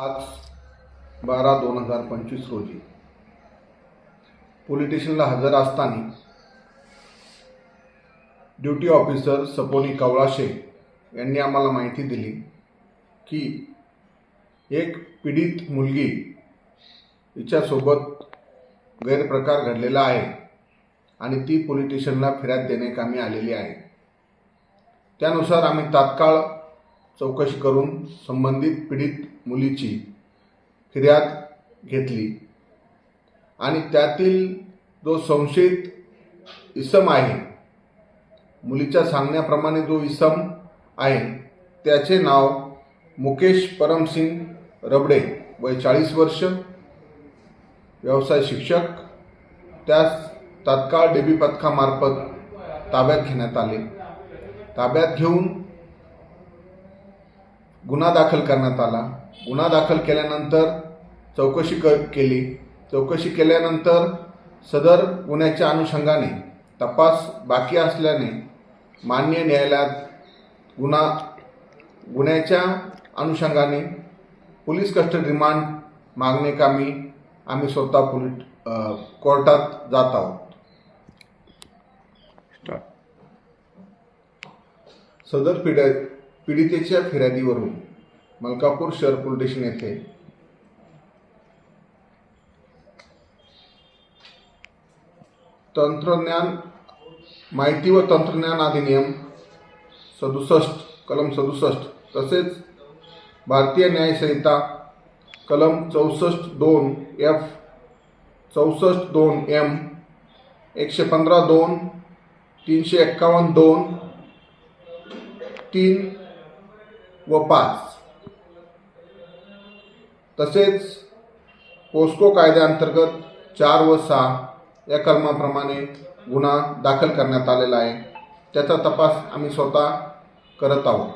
5/12/2025 रोजी पोलीस स्टेशनला हजर असताना ड्युटी ऑफिसर सपोनी कवळाशे यांनी आम्हाला माहिती दिली की एक पीडित मुलगी हिच्यासोबत गैरप्रकार घडलेला आहे आणि ती पोलीस स्टेशनला फिर्याद देण्याकामी आलेली आहे। त्यानुसार आम्ही तात्काळ चौकशी करून संबंधित पीडित मुलीची फिर्याद घेतली आणि त्यातील जो संशयित इसम आहे, मुलीच्या सांगण्याप्रमाणे जो इसम आहे त्याचे नाव मुकेश परमसिंग रबडे, वय 40 वर्ष, व्यवसाय शिक्षक, त्यास तात्काळ डीबी पथकामार्फत ताब्यात घेण्यात आले। ताब्यात घेऊन गुन्हा दाखल करण्यात आला। गुन्हा दाखल केल्यानंतर चौकशी केली। चौकशी केल्यानंतर सदर गुन्ह्याच्या अनुषंगाने तपास बाकी असल्याने माननीय न्यायालयात गुन्ह्याच्या अनुषंगाने पोलीस कस्टडी रिमांड मागणेकामी आम्ही स्वतः कोर्टात जात आहोत। सदर पीडितेच्या फिर्यादीवरून मलकापूर शहर पोलीस स्टेशन येथे माहिती व तंत्रज्ञान अधिनियम 67 कलम 67 तसेच भारतीय न्याय संहिता कलम 64(2)(f), 64(2)(m), 115(2), 351(2), 3 व 5 तसेच पोस्को कायद्याअंतर्गत 4 व 6 या कलमाप्रमाणे गुन्हा दाखल करण्यात आलेला आहे। त्याचा तपास आम्ही स्वतः करत आहोत।